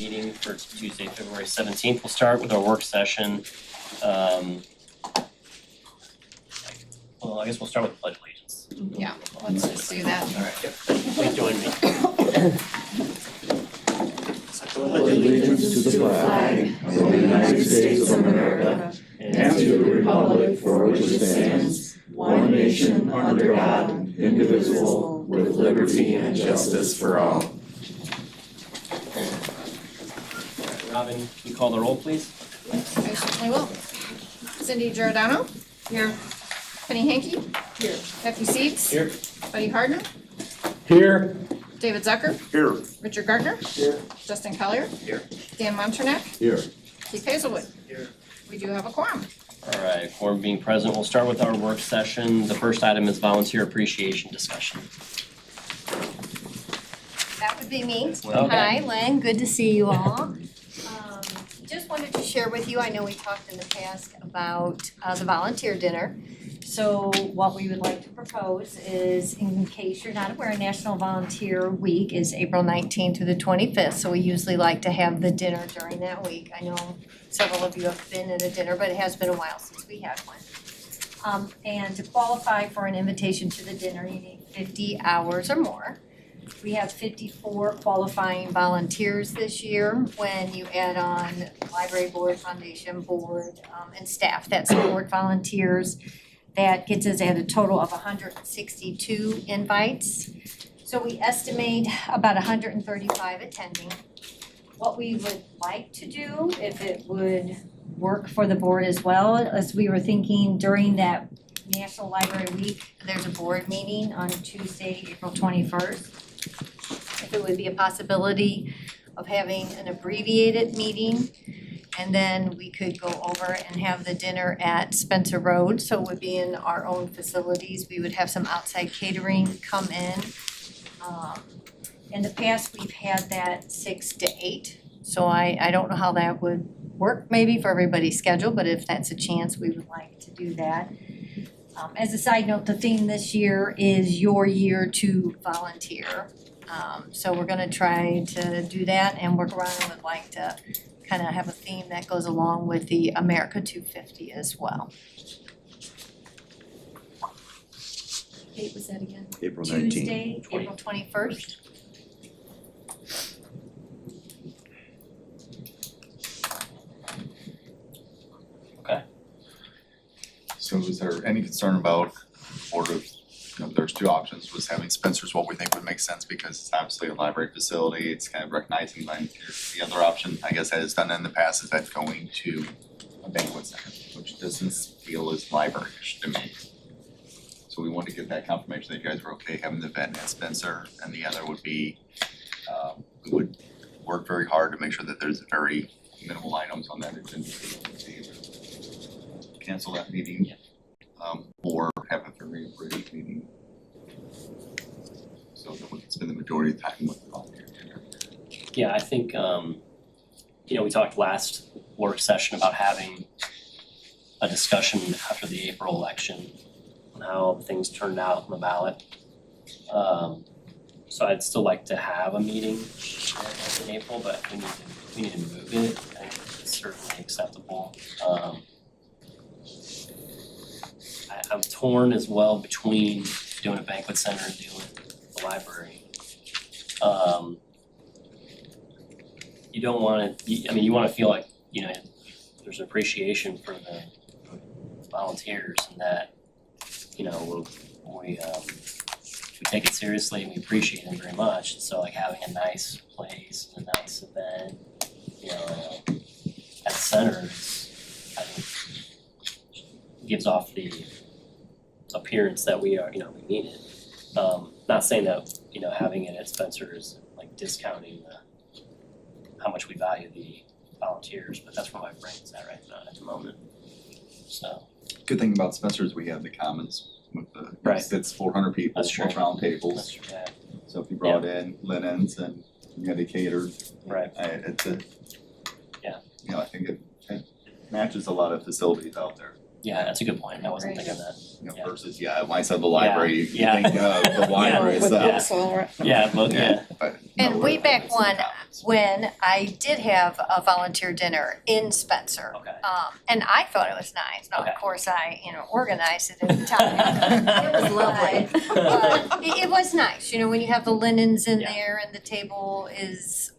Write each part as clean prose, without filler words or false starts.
meeting for Tuesday, February 17th. We'll start with our work session. Well, I guess we'll start with the Pledge of Allegiance. Yeah, let's just do that. All right, please join me. Pledge allegiance to the flag of the United States of America and to the republic for which it stands, one nation under God, indivisible, with liberty and justice for all. Robin, can you call the roll, please? I certainly will. Cindy Giordano. Here. Penny Hankey. Here. Matthew Seeds. Here. Buddy Hardin. Here. David Zucker. Here. Richard Gardner. Here. Justin Collier. Here. Dan Monternack. Here. Keith Hazelwood. Here. We do have a quorum. All right, quorum being present, we'll start with our work session. The first item is volunteer appreciation discussion. That would be me. Okay. Hi, Lynn, good to see you all. Just wanted to share with you, I know we talked in the past about the volunteer dinner. So what we would like to propose is, in case you're not aware, National Volunteer Week is April 19th through the 25th. So we usually like to have the dinner during that week. I know several of you have been at a dinner, but it has been a while since we had one. And to qualify for an invitation to the dinner, you need 50 hours or more. We have 54 qualifying volunteers this year. When you add on library board, foundation board, and staff that support volunteers, that gets us at a total of 162 invites. So we estimate about 135 attending. What we would like to do, if it would work for the board as well, as we were thinking during that National Library Week, there's a board meeting on Tuesday, April 21st. If it would be a possibility of having an abbreviated meeting, and then we could go over and have the dinner at Spencer Road, so it would be in our own facilities. We would have some outside catering come in. In the past, we've had that 6 to 8, so I don't know how that would work maybe for everybody's schedule, but if that's a chance, we would like to do that. As a side note, the theme this year is your year to volunteer. So we're gonna try to do that and work around and would like to kind of have a theme that goes along with the America 250 as well. Date was that again? April 19th. Tuesday, April 21st. So is there any concern about Board of, there's two options, was having Spencer's what we think would make sense because it's obviously a library facility, it's kind of recognizing volunteers. The other option, I guess, that is done in the past is that going to a banquet center, which doesn't feel as library-ish to me. So we want to get that confirmation that you guys are okay having the event at Spencer, and the other would be, we would work very hard to make sure that there's very minimal items on that agenda. Cancel that meeting, or have a very brief meeting. So that we can spend the majority of the time with the volunteer dinner. Yeah, I think, we talked last work session about having a discussion after the April election on how things turned out on the ballot. So I'd still like to have a meeting in April, but we need to move it. I think it's certainly acceptable. I'm torn as well between doing a banquet center and doing the library. You don't wanna, you wanna feel like, there's appreciation for the volunteers and that, we take it seriously and we appreciate them very much. So like having a nice place, a nice event, at the center is, I think, gives off the appearance that we are, we mean it. Not saying that, having it at Spencer is like discounting how much we value the volunteers, but that's where my brain's at right now at the moment. So. Good thing about Spencer is we have the commons with the, Right. it's 400 people, That's true. 4 round tables. That's true, yeah. So if you brought in linens and you had it catered, Right. It's a, Yeah. I think it matches a lot of facilities out there. Yeah, that's a good point. I wasn't thinking that. Yeah. Versus, when I said the library, you Yeah. think of the library With itself. books all around. Yeah, but yeah. But And no, way back it's in when, common. when I did have a volunteer dinner in Spencer. Okay. And I thought it was nice. Now, Okay. of course, I, organized it at the time. It was lovely. But it was nice, when you have the linens in Yeah. there and the table is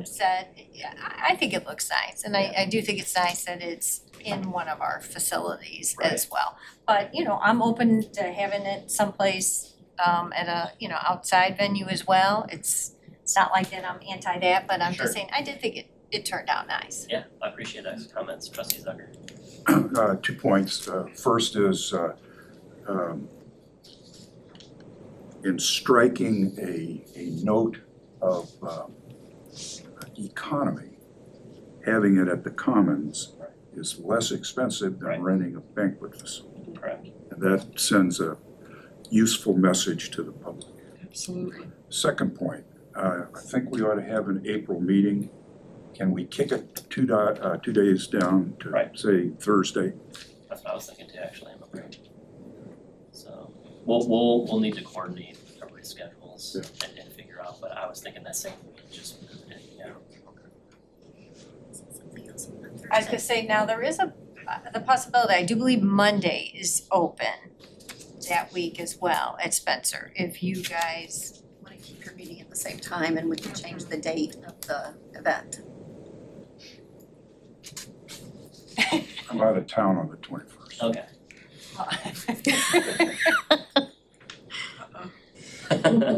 set. Yeah, I think it looks nice. And I do think it's nice that it's in one of our facilities as well. But, I'm open to having it someplace at a, outside venue as well. It's not like that I'm anti that, but I'm Sure. just saying, I did think it turned out nice. Yeah, I appreciate those comments, trustee Zucker. 2 points. First is, in striking a note of economy, having it at the Commons is less expensive Right. than renting a banquet facility. Correct. And that sends a useful message to the public. Absolutely. Second point, I think we ought to have an April meeting. Can we kick it 2 days down to, Right. say, Thursday? That's what I was thinking too, actually, I'm afraid. So, we'll need to coordinate everybody's schedules and figure out, but I was thinking that same week, just move it, I was gonna say, now there is the possibility, I do believe Monday is open that week as well at Spencer, if you guys, Want to keep your meeting at the same time and we can change the date of the event. I'm out of town on the 21st. Okay.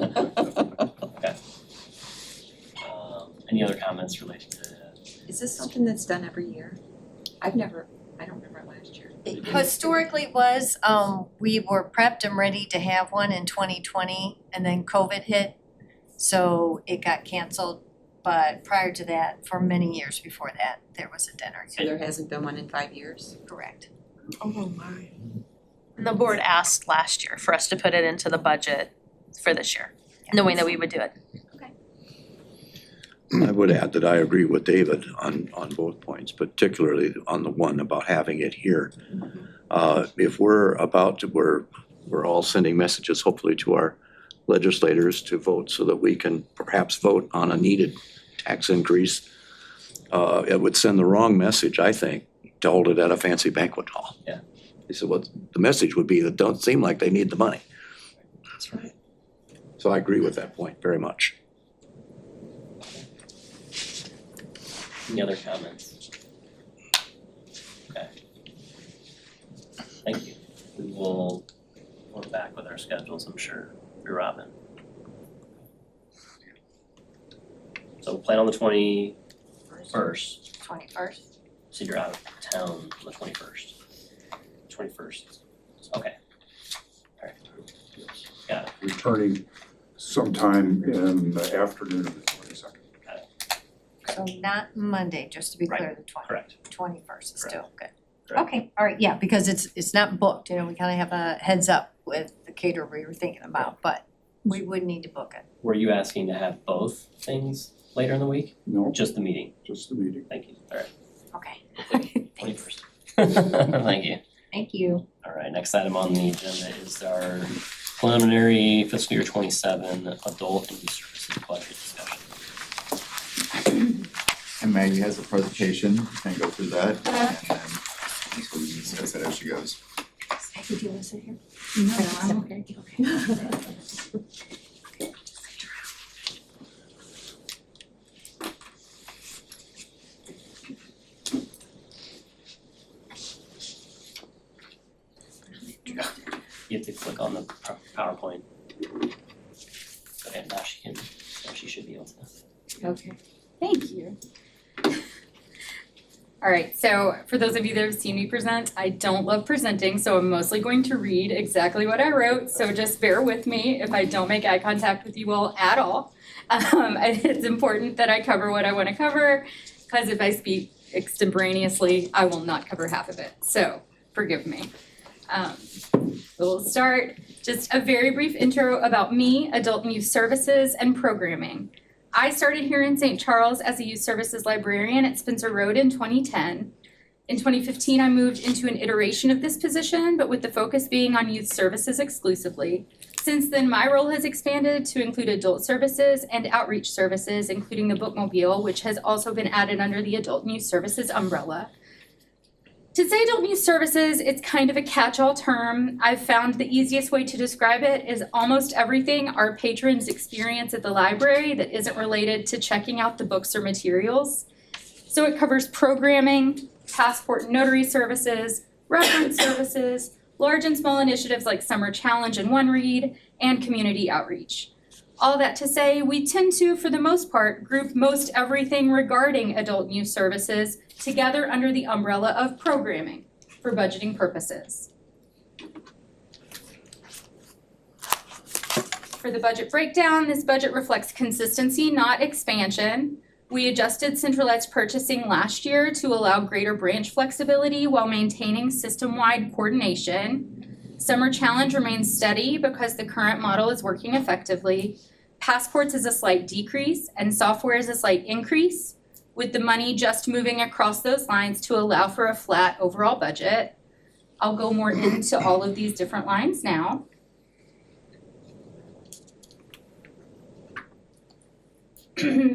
Okay. Any other comments related to? Is this something that's done every year? I don't remember last year. historically it was, we were prepped and ready to have one in 2020 and then COVID hit. So it got canceled, but prior to that, for many years before that, there was a dinner. So there hasn't been one in 5 years? Correct. Oh my. The board asked last year for us to put it into the budget for this year, knowing that we would do it. I would add that I agree with David on both points, particularly on the one about having it here. If we're all sending messages hopefully to our legislators to vote so that we can perhaps vote on a needed tax increase, it would send the wrong message, I think, to hold it at a fancy banquet hall. Yeah. He said, well, the message would be that don't seem like they need the money. That's right. So I agree with that point very much. Any other comments? Okay. Thank you. We will work back with our schedules, I'm sure, through Robin. So we'll plan on the 21st, 21st. so you're out of town on the 21st. 21st, okay. Alright, got it, Returning sometime in the afternoon of the 22nd. So not Monday, just to be clear, the correct. 21st is still good. Correct. Okay, all right, yeah, because it's not booked, we kind of have a heads up with the caterer we were thinking about, but we would need to book it. Were you asking to have both things later in the week? No, Just the meeting? just the meeting. Thank you, alright, Okay. 21st. Thank you. Thank you. Alright, next item on the agenda is our preliminary fiscal year 27 adult and youth services budget discussion. And Maggie has a presentation, can go through that, and then so we can discuss it as she goes. Hey, do you want to sit here? No, I'm okay. You have to click on the PowerPoint. Go ahead, now she should be able to. Okay, thank you. All right, so for those of you that have seen me present, I don't love presenting, so I'm mostly going to read exactly what I wrote, so just bear with me if I don't make eye contact with you all at all. It's important that I cover what I want to cover, because if I speak extemporaneously, I will not cover half of it, so forgive me. We'll start just a very brief intro about me, adult and youth services, and programming. I started here in St. Charles as a youth services librarian at Spencer Road in 2010. In 2015, I moved into an iteration of this position, but with the focus being on youth services exclusively. Since then, my role has expanded to include adult services and outreach services, including the bookmobile, which has also been added under the adult news services umbrella. To say adult news services, it's kind of a catch-all term. I've found the easiest way to describe it is almost everything our patrons experience at the library that isn't related to checking out the books or materials. So it covers programming, passport and notary services, reference services, large and small initiatives like Summer Challenge and One Read, and community outreach. All that to say, we tend to, for the most part, group most everything regarding adult news services together under the umbrella of programming for budgeting purposes. For the budget breakdown, this budget reflects consistency, not expansion. We adjusted centralized purchasing last year to allow greater branch flexibility while maintaining system-wide coordination. Summer Challenge remains steady because the current model is working effectively. Passports is a slight decrease and software is a slight increase, with the money just moving across those lines to allow for a flat overall budget. I'll go more into all of these different lines now.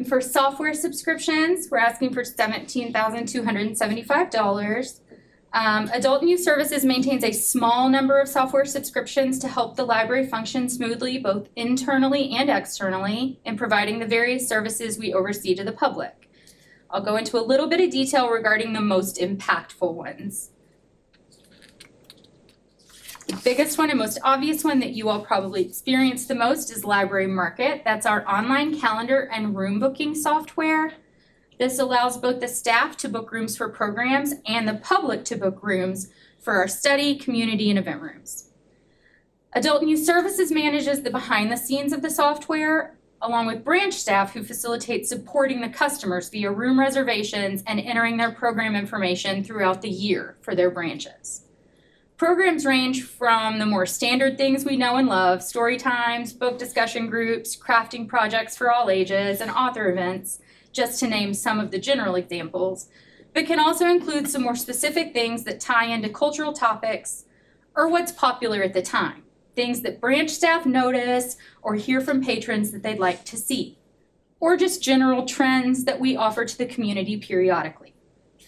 For software subscriptions, we're asking for $17,275. Adult News Services maintains a small number of software subscriptions to help the library function smoothly, both internally and externally, in providing the various services we oversee to the public. I'll go into a little bit of detail regarding the most impactful ones. The biggest one and most obvious one that you all probably experience the most is Library Market. That's our online calendar and room booking software. This allows both the staff to book rooms for programs and the public to book rooms for our study, community, and event rooms. Adult News Services manages the behind the scenes of the software, along with branch staff who facilitate supporting the customers via room reservations and entering their program information throughout the year for their branches. Programs range from the more standard things we know and love, story times, book discussion groups, crafting projects for all ages, and author events, just to name some of the general examples, but can also include some more specific things that tie into cultural topics or what's popular at the time, things that branch staff notice or hear from patrons that they'd like to see, or just general trends that we offer to the community periodically.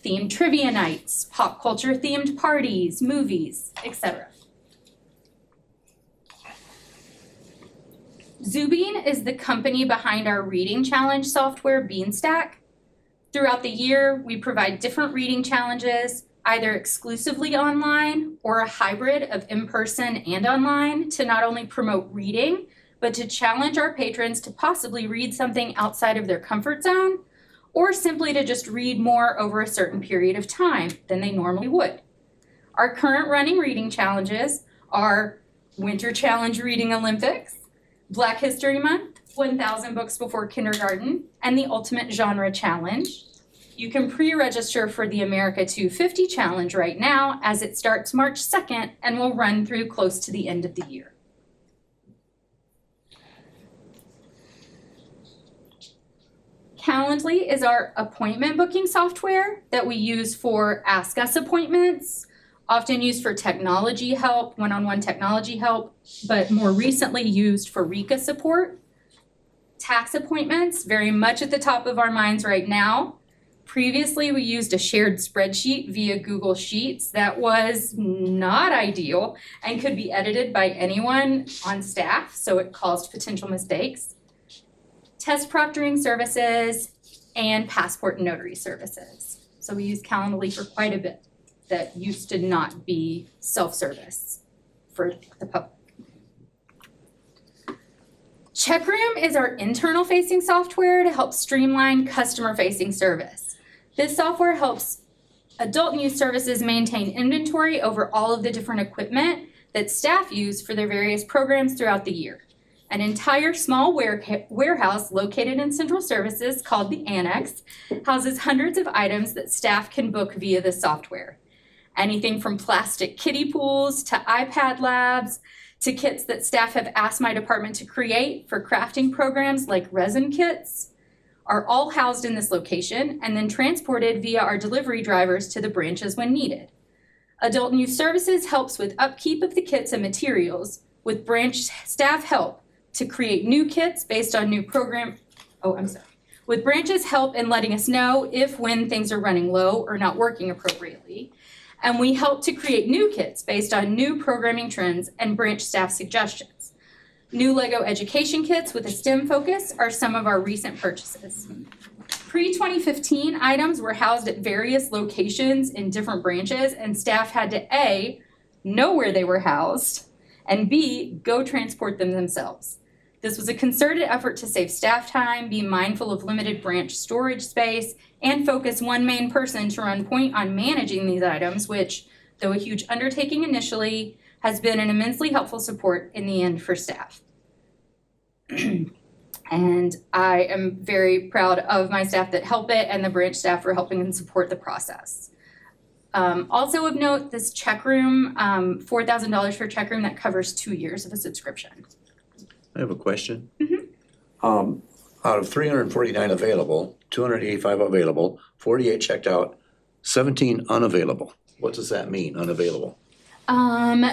Themed trivia nights, pop culture themed parties, movies, etc. Zubeen is the company behind our reading challenge software, Beanstack. Throughout the year, we provide different reading challenges, either exclusively online or a hybrid of in-person and online, to not only promote reading, but to challenge our patrons to possibly read something outside of their comfort zone, or simply to just read more over a certain period of time than they normally would. Our current running reading challenges are Winter Challenge Reading Olympics, Black History Month, 1,000 Books Before Kindergarten, and the Ultimate Genre Challenge. You can pre-register for the America 250 Challenge right now, as it starts March 2nd and will run through close to the end of the year. Calendly is our appointment booking software that we use for Ask Us appointments, often used for technology help, one-on-one technology help, but more recently used for RECA support. Tax appointments, very much at the top of our minds right now. Previously, we used a shared spreadsheet via Google Sheets that was not ideal and could be edited by anyone on staff, so it caused potential mistakes. Test proctoring services, and passport and notary services. So we use Calendly for quite a bit that used to not be self-service for the public. Checkroom is our internal facing software to help streamline customer facing service. This software helps Adult News Services maintain inventory over all of the different equipment that staff use for their various programs throughout the year. An entire small warehouse located in Central Services called the Annex houses hundreds of items that staff can book via the software. Anything from plastic kiddie pools to iPad labs to kits that staff have asked my department to create for crafting programs like resin kits are all housed in this location and then transported via our delivery drivers to the branches when needed. Adult News Services helps with upkeep of the kits and materials, with branch staff help to create new kits based on new with branches help in letting us know if when things are running low or not working appropriately. And we help to create new kits based on new programming trends and branch staff suggestions. New Lego education kits with a STEM focus are some of our recent purchases. Pre-2015 items were housed at various locations in different branches, and staff had to A, know where they were housed, and B, go transport them themselves. This was a concerted effort to save staff time, be mindful of limited branch storage space, and focus one main person to run point on managing these items, which, though a huge undertaking initially, has been an immensely helpful support in the end for staff. And I am very proud of my staff that help it and the branch staff for helping and support the process. Also of note, this check room, $4,000 for check room, that covers 2 years of a subscription. I have a question. Out of 349 available, 285 available, 48 checked out, 17 unavailable. What does that mean, unavailable?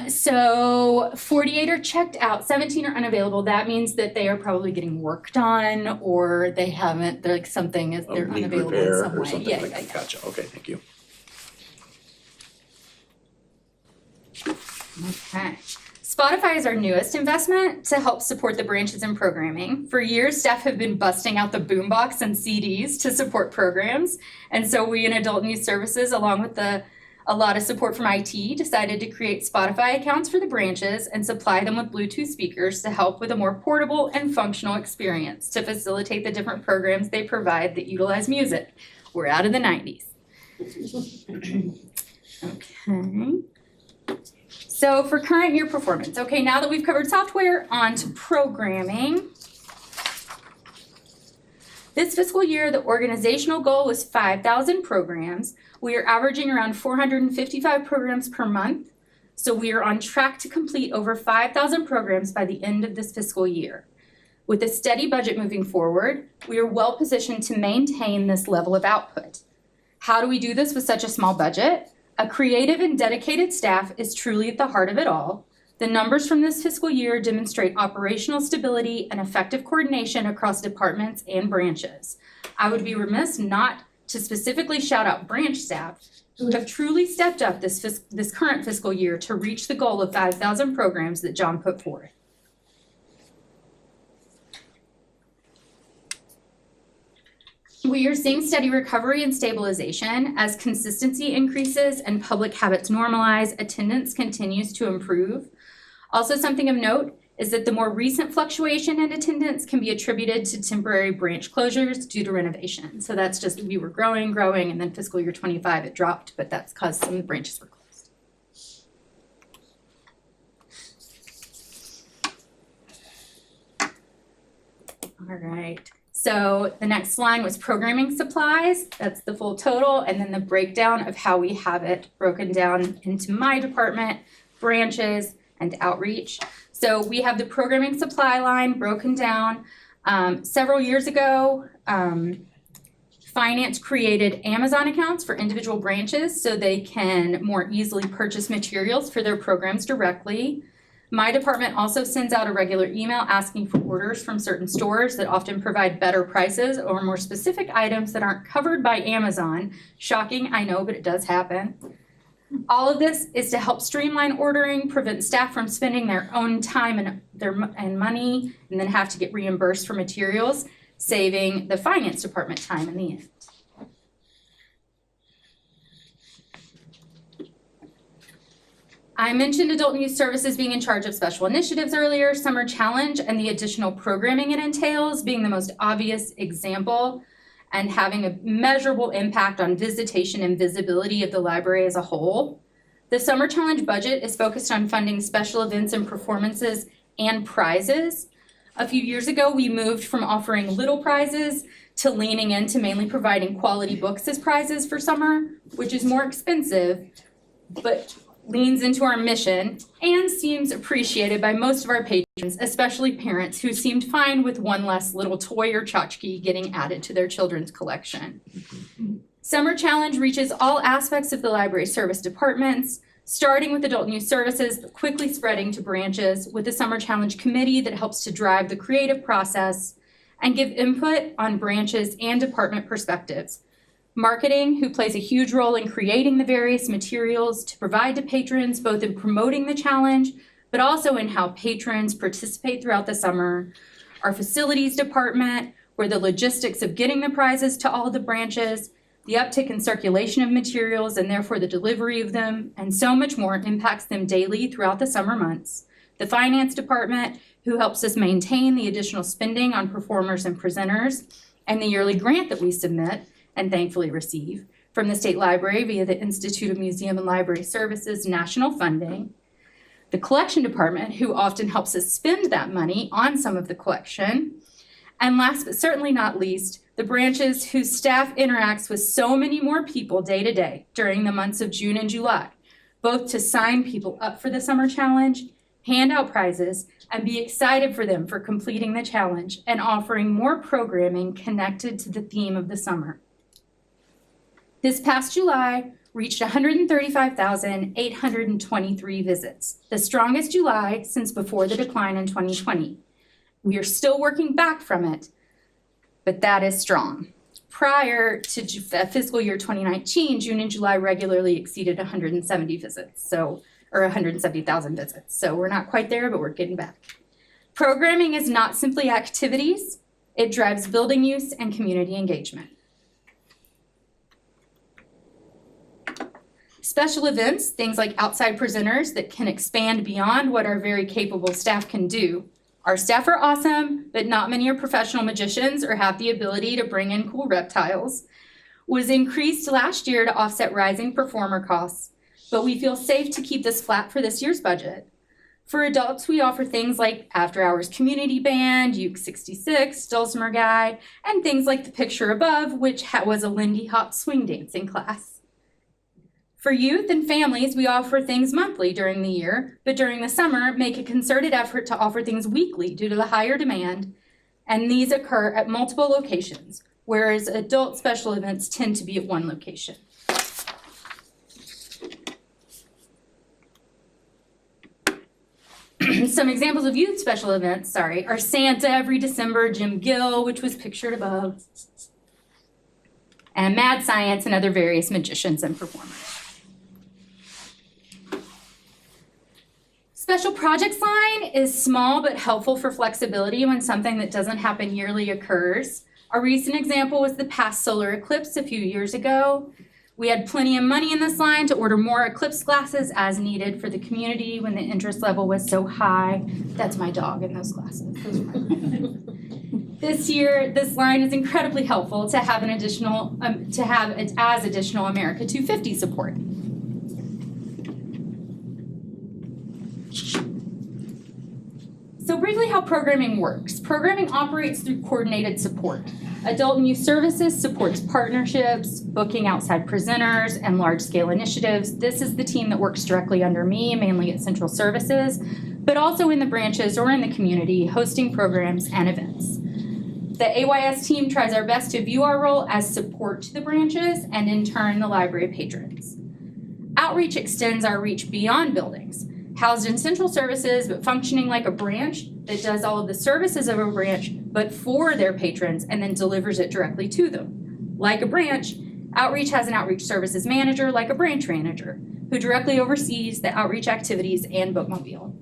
So 48 are checked out, 17 are unavailable. That means that they are probably getting work done, or they haven't, they're like something is, they're Need unavailable in repair some or way. something Yeah, like yeah, that. yeah. Gotcha, okay, thank you. Okay. Spotify is our newest investment to help support the branches in programming. For years, staff have been busting out the boombox and CDs to support programs. And so we in Adult News Services, along with a lot of support from IT, decided to create Spotify accounts for the branches and supply them with Bluetooth speakers to help with a more portable and functional experience to facilitate the different programs they provide that utilize music. We're out of the 90s. Okay. So for current year performance, okay, now that we've covered software, on to programming. This fiscal year, the organizational goal was 5,000 programs. We are averaging around 455 programs per month. So we are on track to complete over 5,000 programs by the end of this fiscal year. With a steady budget moving forward, we are well positioned to maintain this level of output. How do we do this with such a small budget? A creative and dedicated staff is truly at the heart of it all. The numbers from this fiscal year demonstrate operational stability and effective coordination across departments and branches. I would be remiss not to specifically shout out branch staff who have truly stepped up this current fiscal year to reach the goal of 5,000 programs that John put forth. We are seeing steady recovery and stabilization as consistency increases and public habits normalize. Attendance continues to improve. Also, something of note is that the more recent fluctuation in attendance can be attributed to temporary branch closures due to renovation. So that's just, we were growing, and then fiscal year 25 it dropped, but that's because some of the branches were closed. All right. So the next line was programming supplies. That's the full total. And then the breakdown of how we have it broken down into my department, branches, and outreach. So we have the programming supply line broken down. Several years ago, Finance created Amazon accounts for individual branches so they can more easily purchase materials for their programs directly. My department also sends out a regular email asking for orders from certain stores that often provide better prices or more specific items that aren't covered by Amazon. Shocking, I know, but it does happen. All of this is to help streamline ordering, prevent staff from spending their own time and money, and then have to get reimbursed for materials, saving the finance department time in the end. I mentioned Adult News Services being in charge of special initiatives earlier, Summer Challenge and the additional programming it entails being the most obvious example and having a measurable impact on visitation and visibility of the library as a whole. The Summer Challenge budget is focused on funding special events and performances and prizes. A few years ago, we moved from offering little prizes to leaning into mainly providing quality books as prizes for summer, which is more expensive, but leans into our mission and seems appreciated by most of our patrons, especially parents who seemed fine with one less little toy or tchotchke getting added to their children's collection. Summer Challenge reaches all aspects of the library service departments. starting with adult and youth services, but quickly spreading to branches with the Summer Challenge Committee that helps to drive the creative process and give input on branches and department perspectives. Marketing, who plays a huge role in creating the various materials to provide to patrons, both in promoting the challenge, but also in how patrons participate throughout the summer. Our facilities department, where the logistics of getting the prizes to all of the branches, the uptick in circulation of materials and therefore the delivery of them, and so much more impacts them daily throughout the summer months. The finance department, who helps us maintain the additional spending on performers and presenters, and the yearly grant that we submit and thankfully receive from the State Library via the Institute of Museum and Library Services national funding. The collection department, who often helps us spend that money on some of the collection. And last but certainly not least, the branches whose staff interacts with so many more people day to day during the months of June and July, both to sign people up for the summer challenge, hand out prizes, and be excited for them for completing the challenge and offering more programming connected to the theme of the summer. This past July reached 135,823 visits, the strongest July since before the decline in 2020. We are still working back from it, but that is strong. Prior to fiscal year 2019, June and July regularly exceeded 170 visits, or 170,000 visits. So we're not quite there, but we're getting back. Programming is not simply activities, it drives building use and community engagement. Special events, things like outside presenters that can expand beyond what our very capable staff can do. Our staff are awesome, but not many are professional magicians or have the ability to bring in cool reptiles. Was increased last year to offset rising performer costs, but we feel safe to keep this flat for this year's budget. For adults, we offer things like After Hours Community Band, Uke 66, Dulcimer Guy, and things like the picture above, which was a Lindy Hop swing dancing class. For youth and families, we offer things monthly during the year, but during the summer, make a concerted effort to offer things weekly due to the higher demand, and these occur at multiple locations, whereas adult special events tend to be at one location. Some examples of youth special events, are Santa every December, Jim Gill, which was pictured above, and Mad Science and other various magicians and performers. Special projects line is small but helpful for flexibility when something that doesn't happen yearly occurs. A recent example was the past solar eclipse a few years ago. We had plenty of money in this line to order more eclipse glasses as needed for the community when the interest level was so high. That's my dog in those glasses. This year, this line is incredibly helpful to have as additional America 250 support. So briefly how programming works. Programming operates through coordinated support. Adult and Youth Services supports partnerships, booking outside presenters, and large-scale initiatives. This is the team that works directly under me, mainly at Central Services, but also in the branches or in the community, hosting programs and events. The AYS team tries our best to view our role as support to the branches and in turn the library patrons. Outreach extends our reach beyond buildings. Housed in Central Services, but functioning like a branch that does all of the services of a branch, but for their patrons and then delivers it directly to them. Like a branch, Outreach has an outreach services manager like a branch manager who directly oversees the outreach activities and bookmobile.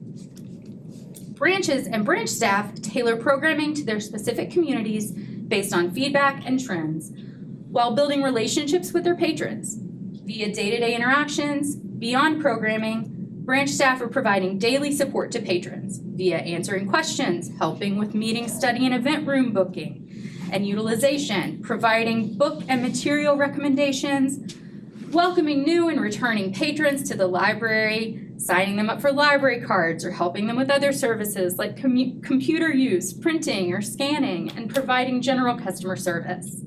Branches and branch staff tailor programming to their specific communities based on feedback and trends, while building relationships with their patrons. Via day-to-day interactions, beyond programming, branch staff are providing daily support to patrons via answering questions, helping with meeting, study, and event room booking and utilization, providing book and material recommendations, welcoming new and returning patrons to the library, signing them up for library cards, or helping them with other services like computer use, printing, or scanning, and providing general customer service.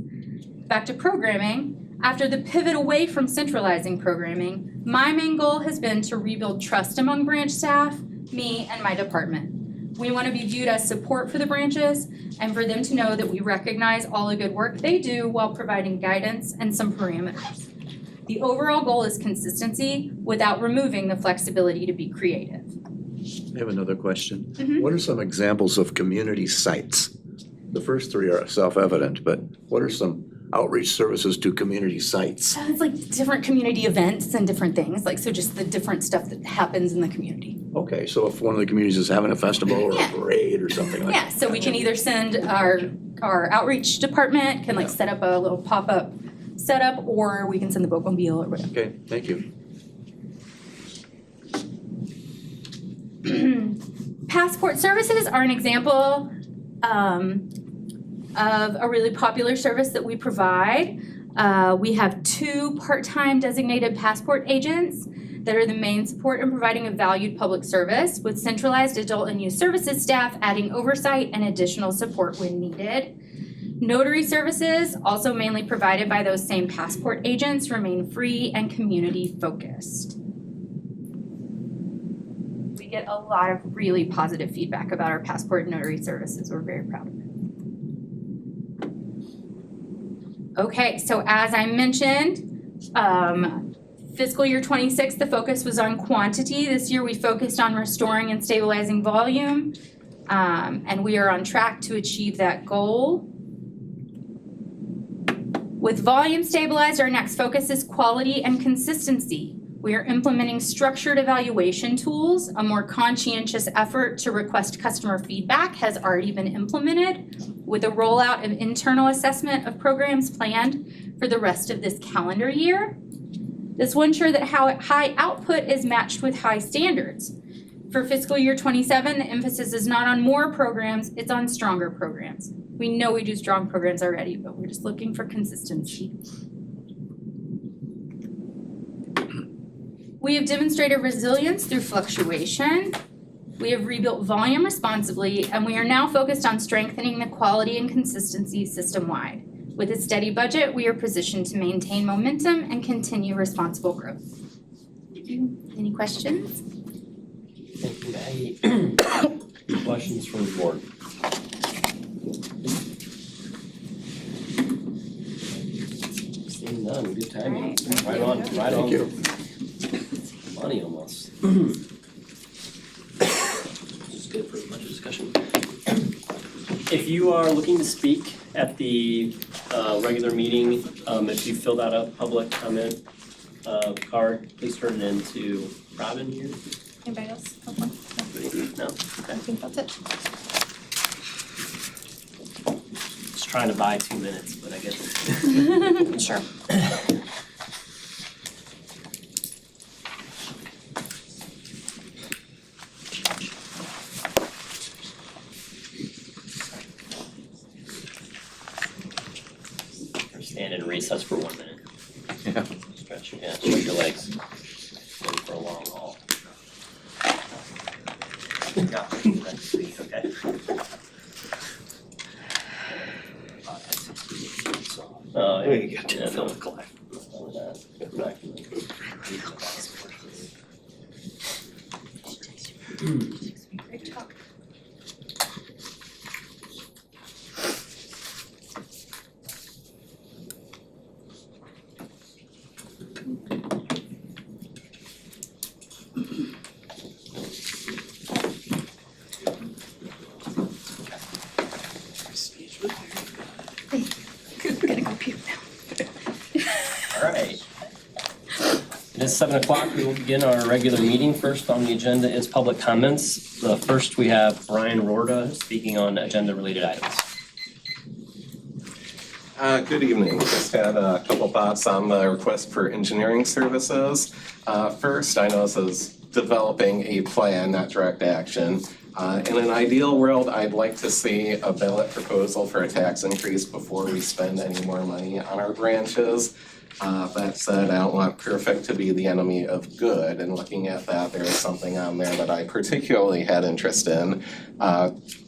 Back to programming. After the pivot away from centralizing programming, my main goal has been to rebuild trust among branch staff, me, and my department. We want to be viewed as support for the branches and for them to know that we recognize all the good work they do while providing guidance and some parameters. The overall goal is consistency without removing the flexibility to be creative. I have another question. Mhm. What are some examples of community sites? The first three are self-evident, but what are some outreach services to community sites? It's like different community events and different things, like, so just the different stuff that happens in the community. Okay, so if one of the communities is having a festival or a Yeah. parade or something like that. Yeah, so we can either send our outreach department can like set up a little pop-up setup, or we can send the boatmobile or whatever. Okay, thank you. Passport services are an example of a really popular service that we provide. We have 2 part-time designated passport agents that are the main support in providing a valued public service, with centralized adult and youth services staff adding oversight and additional support when needed. Notary services, also mainly provided by those same passport agents, remain free and community focused. We get a lot of really positive feedback about our passport and notary services. We're very proud of it. Okay, so as I mentioned, fiscal year 26, the focus was on quantity. This year we focused on restoring and stabilizing volume, and we are on track to achieve that goal. With volume stabilized, our next focus is quality and consistency. We are implementing structured evaluation tools. A more conscientious effort to request customer feedback has already been implemented, with a rollout of internal assessment of programs planned for the rest of this calendar year. This will ensure that high output is matched with high standards. For fiscal year 27, the emphasis is not on more programs, it's on stronger programs. We know we do strong programs already, but we're just looking for consistency. We have demonstrated resilience through fluctuation. We have rebuilt volume responsibly, and we are now focused on strengthening the quality and consistency system-wide. With a steady budget, we are positioned to maintain momentum and continue responsible growth. Any questions? Thank you, Maggie. Questions from the board? Seeing none, good timing. Right on. Thank you. Money almost. Just good for a bunch of discussion. If you are looking to speak at the regular meeting, if you filled out a public comment card, please turn it in to Robin here. Anybody else? No? I Okay. think that's it. Just trying to buy 2 minutes, but I guess. Sure. Stand in recess for 1 minute. Yeah. Stretch your legs. Ready for a long haul. Yeah, that's sweet, okay. Oh, yeah, you got to fill the collect. Great job. Gonna go puke now. Alright. It is 7 o'clock, we will begin our regular meeting. First on the agenda is public comments. First, we have Brian Rorda speaking on agenda-related items. Good evening. Just had a couple thoughts on the request for engineering services. First, I know this is developing a plan, not direct action. In an ideal world, I'd like to see a ballot proposal for a tax increase before we spend any more money on our branches. That said, I don't want perfect to be the enemy of good, and looking at that, there is something on there that I particularly had interest in.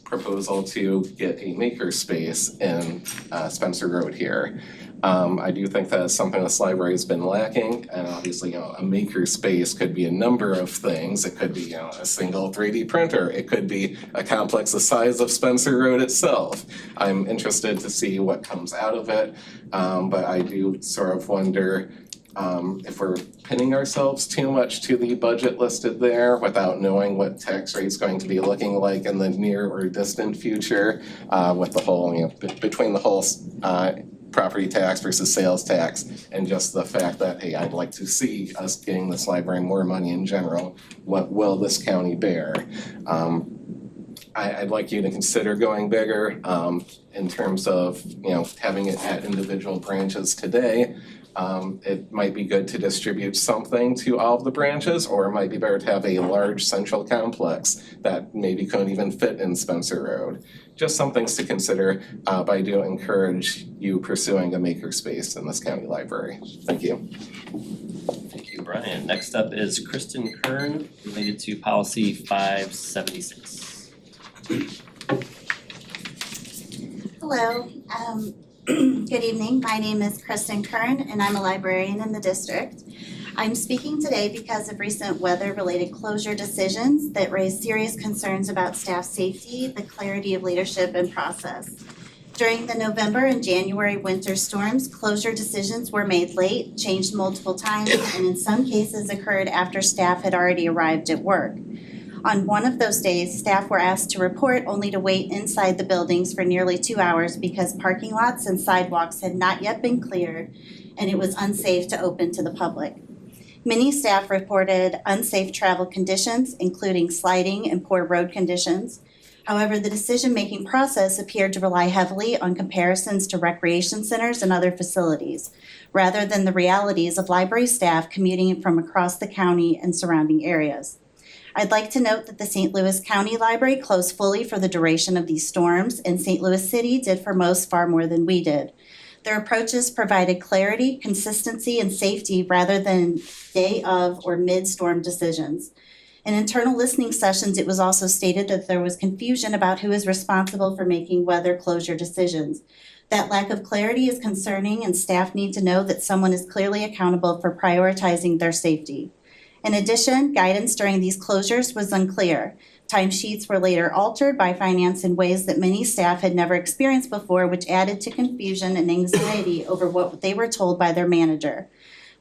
Proposal to get a makerspace in Spencer Road here. I do think that is something this library has been lacking, and obviously, a makerspace could be a number of things. It could be, a single 3D printer. It could be a complex the size of Spencer Road itself. I'm interested to see what comes out of it, but I do sort of wonder If we're pinning ourselves too much to the budget listed there without knowing what tax rate's going to be looking like in the near or distant future, with the whole, between the whole property tax versus sales tax, and just the fact that, hey, I'd like to see us getting this library more money in general, what will this county bear? I'd like you to consider going bigger, in terms of, having it at individual branches today. It might be good to distribute something to all of the branches, or it might be better to have a large central complex that maybe couldn't even fit in Spencer Road. Just some things to consider, but I do encourage you pursuing a makerspace in this county library. Thank you. Thank you, Brian. Next up is Kristen Kern, related to policy 576. Hello, good evening. My name is Kristen Kern and I'm a librarian in the district. I'm speaking today because of recent weather-related closure decisions that raise serious concerns about staff safety, the clarity of leadership and process. During the November and January winter storms, closure decisions were made late, changed multiple times, and in some cases occurred after staff had already arrived at work. On one of those days, staff were asked to report only to wait inside the buildings for nearly 2 hours because parking lots and sidewalks had not yet been cleared and it was unsafe to open to the public. Many staff reported unsafe travel conditions, including sliding and poor road conditions. However, the decision-making process appeared to rely heavily on comparisons to recreation centers and other facilities, rather than the realities of library staff commuting from across the county and surrounding areas. I'd like to note that the St. Louis County Library closed fully for the duration of these storms, and St. Louis City did for most far more than we did. Their approaches provided clarity, consistency, and safety rather than day of or mid-storm decisions. In internal listening sessions, it was also stated that there was confusion about who is responsible for making weather closure decisions. That lack of clarity is concerning, and staff need to know that someone is clearly accountable for prioritizing their safety. In addition, guidance during these closures was unclear. Timesheets were later altered by finance in ways that many staff had never experienced before, which added to confusion and anxiety over what they were told by their manager.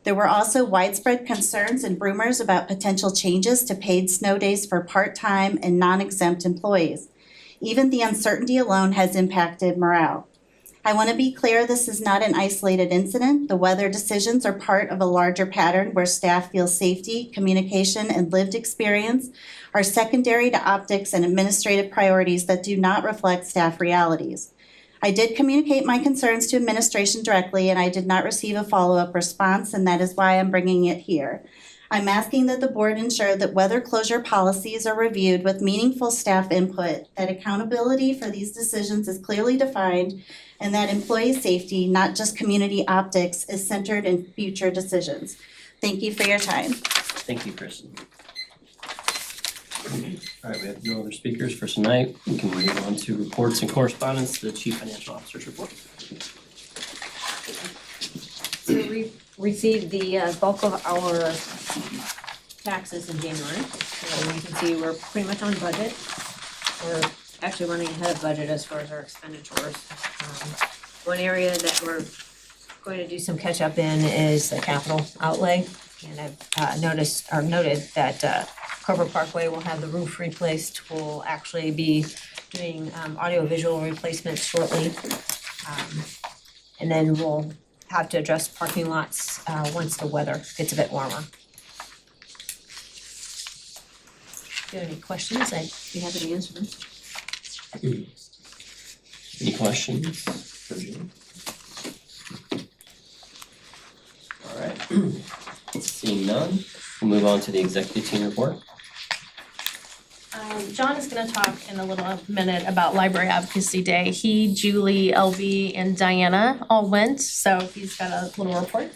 There were also widespread concerns and rumors about potential changes to paid snow days for part-time and non-exempt employees. Even the uncertainty alone has impacted morale. I want to be clear, this is not an isolated incident. The weather decisions are part of a larger pattern where staff feel safety, communication, and lived experience are secondary to optics and administrative priorities that do not reflect staff realities. I did communicate my concerns to administration directly, and I did not receive a follow-up response, and that is why I'm bringing it here. I'm asking that the board ensure that weather closure policies are reviewed with meaningful staff input, that accountability for these decisions is clearly defined, and that employee safety, not just community optics, is centered in future decisions. Thank you for your time. Thank you, Kristen. All right, we have no other speakers for tonight. We can move on to reports and correspondence, the Chief Financial Officer's report. So we received the bulk of our taxes in January. So you can see we're pretty much on budget. We're actually running ahead of budget as far as our expenditures. One area that we're going to do some catch up in is the capital outlay. And I've noted that Cobra Parkway will have the roof replaced. We'll actually be doing audio-visual replacements shortly. And then we'll have to address parking lots once the weather gets a bit warmer. If you have any questions, I'd be happy to answer them. Any questions for June? All right, seeing none, we'll move on to the executive team report. John is gonna talk in a little minute about Library Advocacy Day. He, Julie, LB, and Diana all went, so he's got a little report.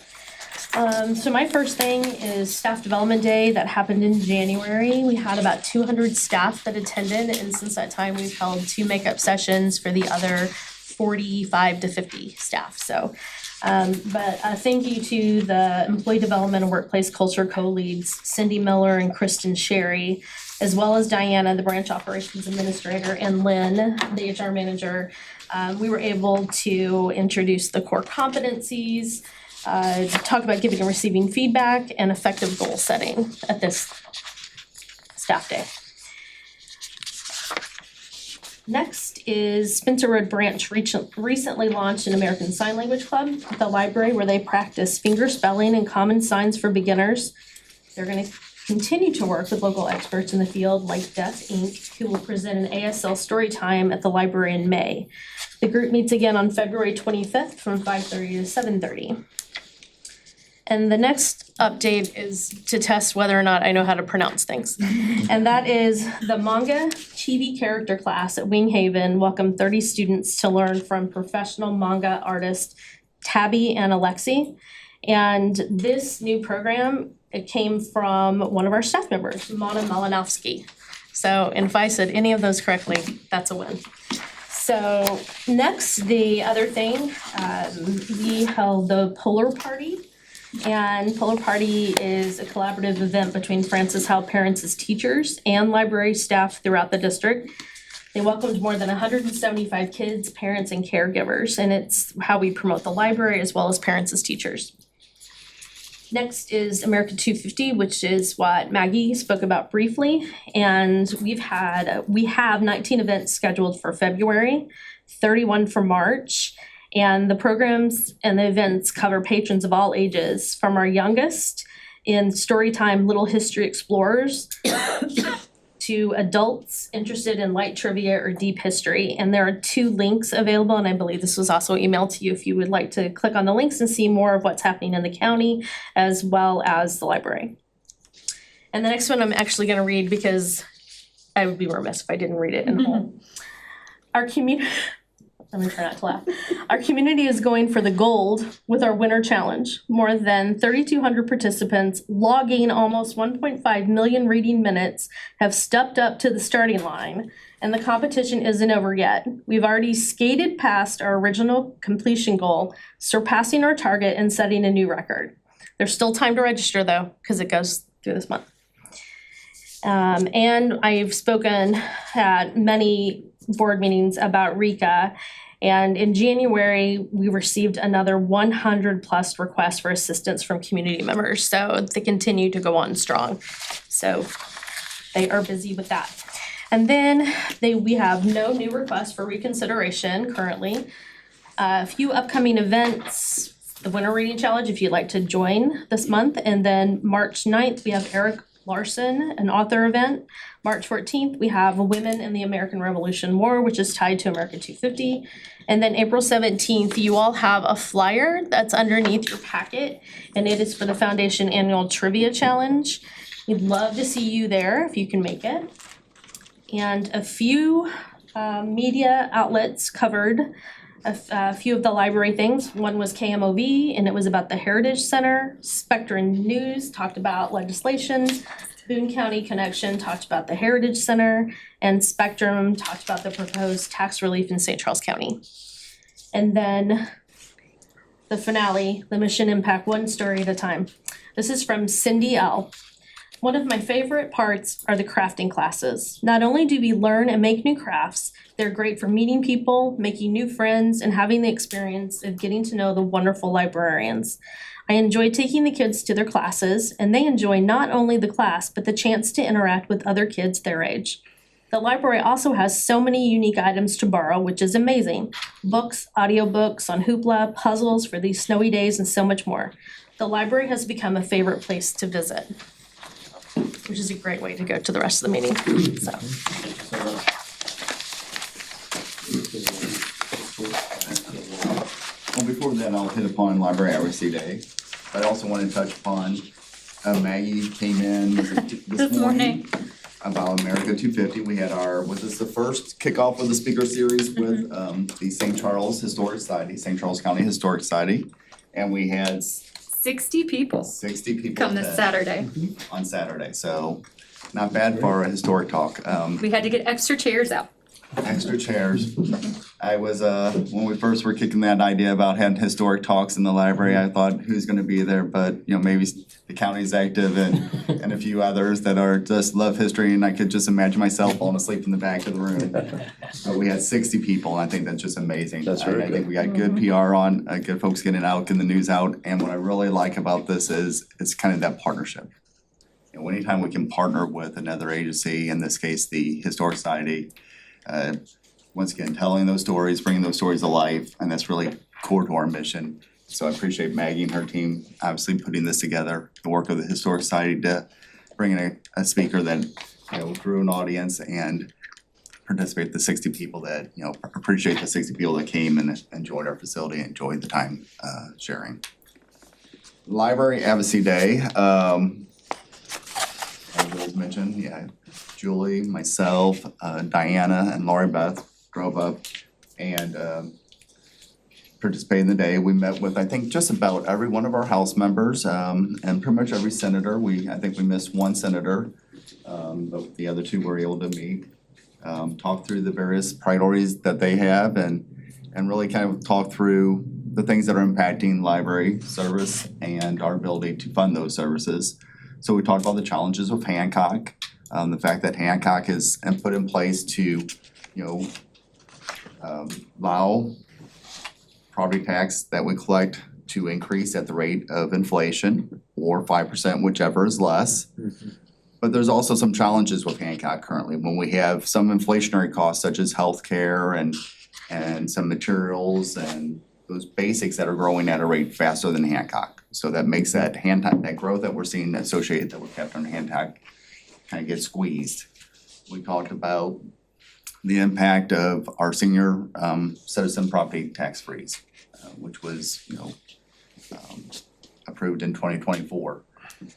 So my first thing is Staff Development Day that happened in January. We had about 200 staff that attended, and since that time, we've held 2 makeup sessions for the other 45 to 50 staff, so. But thank you to the Employee Development and Workplace Culture Co-Leads, Cindy Miller and Kristen Sherry, as well as Diana, the Branch Operations Administrator, and Lynn, the HR Manager. We were able to introduce the core competencies, talk about giving and receiving feedback and effective goal setting at this staff day. Next is Spencer Road Branch recently launched an American Sign Language Club at the library where they practice finger spelling and common signs for beginners. They're gonna continue to work with local experts in the field like Deaf Inc., who will present an ASL story time at the library in May. The group meets again on February 25th from 5:30 to 7:30. And the next update is to test whether or not I know how to pronounce things. And that is the manga chibi character class at Wing Haven welcomed 30 students to learn from professional manga artist Tabby and Alexi. And this new program, it came from one of our staff members, Mona Malinowski. So, and if I said any of those correctly, that's a win. So next, the other thing, we held the Polar Party. And Polar Party is a collaborative event between Francis Howe parents as teachers and library staff throughout the district. They welcomed more than 175 kids, parents, and caregivers, and it's how we promote the library as well as parents as teachers. Next is America 250, which is what Maggie spoke about briefly, and we have 19 events scheduled for February, 31 for March. And the programs and the events cover patrons of all ages, from our youngest in Storytime Little History Explorers to adults interested in light trivia or deep history. And there are 2 links available, and I believe this was also emailed to you if you would like to click on the links and see more of what's happening in the county as well as the library. And the next one I'm actually going to read because I would be remiss if I didn't read it in whole. Our community... I'm gonna try not to laugh. Our community is going for the gold with our winter challenge. More than 3,200 participants logging almost 1.5 million reading minutes have stepped up to the starting line, and the competition isn't over yet. We've already skated past our original completion goal, surpassing our target and setting a new record. There's still time to register though, because it goes through this month. And I've spoken at many board meetings about RECA, and in January we received another 100 plus requests for assistance from community members, so they continue to go on strong. So they are busy with that. And then we have no new requests for reconsideration currently. A few upcoming events, the Winter Reading Challenge if you'd like to join this month, and then March 9th we have Eric Larson, an author event. March 14th, we have Women in the American Revolution War, which is tied to America 250. And then April 17th, you all have a flyer that's underneath your packet, and it is for the Foundation Annual Trivia Challenge. We'd love to see you there if you can make it. And a few media outlets covered a few of the library things. One was KMOV, and it was about the Heritage Center. Spectrum News talked about legislation. Boone County Connection talked about the Heritage Center, and Spectrum talked about the proposed tax relief in St. Charles County. And then the finale, the Mission Impact, one story at a time. This is from Cindy L. One of my favorite parts are the crafting classes. Not only do we learn and make new crafts, they're great for meeting people, making new friends, and having the experience of getting to know the wonderful librarians. I enjoy taking the kids to their classes, and they enjoy not only the class, but the chance to interact with other kids their age. The library also has so many unique items to borrow, which is amazing. Books, audiobooks on Hoopla, puzzles for these snowy days, and so much more. The library has become a favorite place to visit, which is a great way to go to the rest of the meeting, so. Well, before that, I'll hit upon Library Advocacy Day. I also want to touch upon, Maggie came in this morning about America 250. We had was this the first kickoff of the speaker series with the St. Charles Historic Society, St. Charles County Historic Society. And we had 60 people 60 people come this Saturday. on Saturday, so not bad for a historic talk. We had to get extra chairs out. Extra chairs. I was, when we first were kicking that idea about having historic talks in the library, I thought, who's gonna be there? But, maybe the county's active and a few others that are just love history, and I could just imagine myself falling asleep in the back of the room. But we had 60 people, and I think that's just amazing. That's very I think we got good PR on, good folks getting out, getting the news out, and what I really like about this is, it's kind of that partnership. Anytime we can partner with another agency, in this case, the Historic Society, once again, telling those stories, bringing those stories to life, and that's really core to our mission. So I appreciate Maggie and her team obviously putting this together, the work of the Historic Society to bring in a speaker that, drew an audience and participate the 60 people that, appreciate the 60 people that came and enjoyed our facility, enjoyed the time sharing. Library Advocacy Day, as was mentioned, Julie, myself, Diana, and Lori Beth drove up and participated in the day. We met with, I think, just about every one of our House members and pretty much every senator. I think we missed one senator, but the other two were able to meet, talk through the various priorities that they have and really kind of talk through the things that are impacting library service and our ability to fund those services. So we talked about the challenges of Hancock, the fact that Hancock is put in place to, allow property tax that we collect to increase at the rate of inflation or 5%, whichever is less. But there's also some challenges with Hancock currently when we have some inflationary costs such as healthcare and some materials and those basics that are growing at a rate faster than Hancock. So that makes that growth that we're seeing associated that we're kept on Hancock kind of get squeezed. We talked about the impact of our senior citizen property tax freeze, which was, approved in 2024.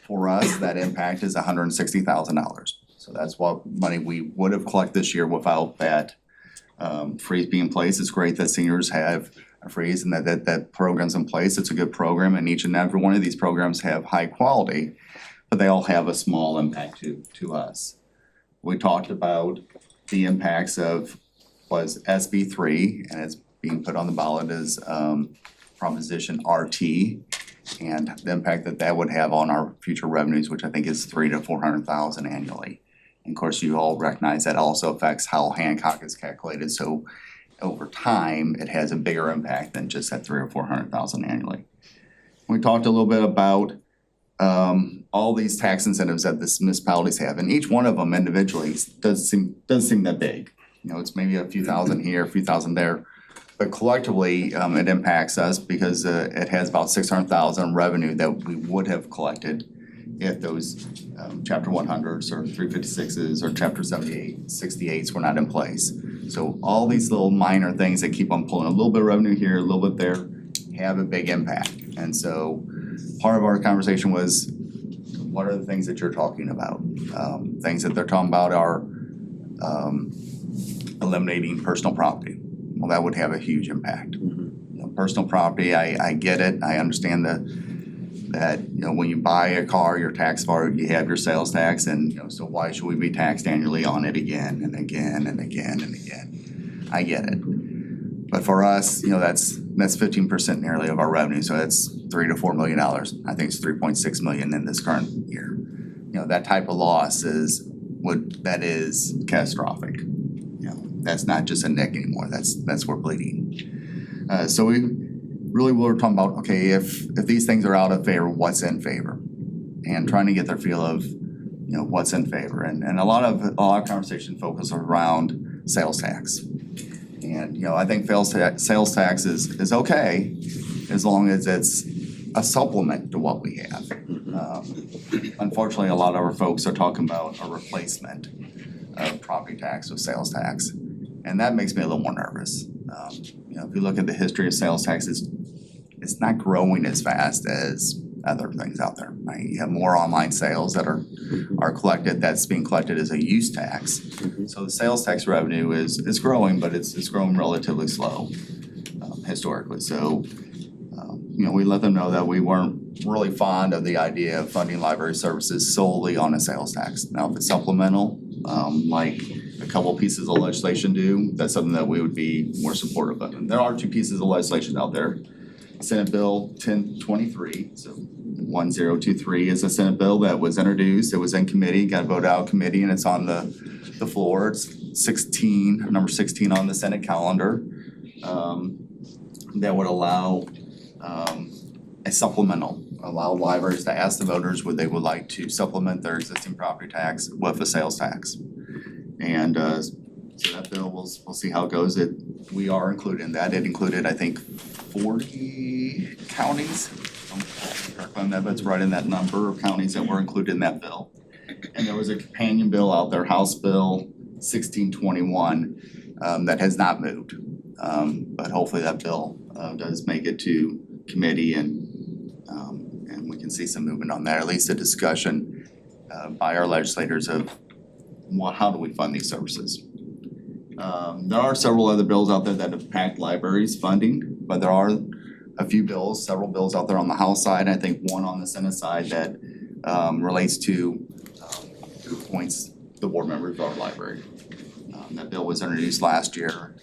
For us, that impact is $160,000. So that's what money we would have collected this year without that freeze being in place. It's great that seniors have a freeze and that program's in place. It's a good program, and each and every one of these programs have high quality, but they all have a small impact to us. We talked about the impacts of was SB 3, and it's being put on the ballot as Proposition RT, and the impact that would have on our future revenues, which I think is $300,000 to $400,000 annually. And of course, you all recognize that also affects how Hancock is calculated. So over time, it has a bigger impact than just that $300,000 or $400,000 annually. We talked a little bit about all these tax incentives that the municipalities have, and each one of them individually doesn't seem that big. It's maybe a few thousand here, a few thousand there, but collectively, it impacts us because it has about $600,000 revenue that we would have collected if those Chapter 100s or 356s or Chapter 68s were not in place. So all these little minor things that keep on pulling a little bit of revenue here, a little bit there, have a big impact. And so part of our conversation was, what are the things that you're talking about? Things that they're talking about are eliminating personal property. Well, that would have a huge impact. Personal property, I get it. I understand that when you buy a car, your tax car, you have your sales tax, and so why should we be taxed annually on it again and again and again and again? I get it. But for us, that's 15% nearly of our revenue, so that's $3 to $4 million. I think it's $3.6 million in this current year. That type of loss is catastrophic. That's not just a nick anymore. That's we're bleeding. So we really were talking about, okay, if these things are out of favor, what's in favor, and trying to get their feel of what's in favor, and a lot of conversation focus around sales tax. And I think sales tax is okay as long as it's a supplement to what we have. Unfortunately, a lot of our folks are talking about a replacement of property tax with sales tax, and that makes me a little more nervous. If you look at the history of sales taxes, it's not growing as fast as other things out there. Right? You have more online sales that are collected. That's being collected as a use tax. So the sales tax revenue is growing, but it's growing relatively slow historically. So we let them know that we weren't really fond of the idea of funding library services solely on a sales tax. Now, if it's supplemental, like a couple pieces of legislation do, that's something that we would be more supportive of. And there are two pieces of legislation out there. Senate Bill 1023, so 1023 is a Senate bill that was introduced, it was in committee, got voted out of committee, and it's on the floor. It's number 16 on the Senate calendar. That would allow a supplemental, allow libraries to ask the voters would they would like to supplement their existing property tax with a sales tax. And so that bill, we'll see how it goes. We are included in that. It included, I think, 40 counties. Don't quote me correctly on that, but it's right in that number of counties that were included in that bill. And there was a companion bill out there, House Bill 1621, that has not moved. But hopefully that bill does make it to committee and we can see some movement on that, at least a discussion by our legislators of how do we fund these services. There are several other bills out there that impact libraries funding, but there are a few bills, several bills out there on the House side, I think one on the Senate side that relates to who appoints the board members of our library. That bill was introduced last year,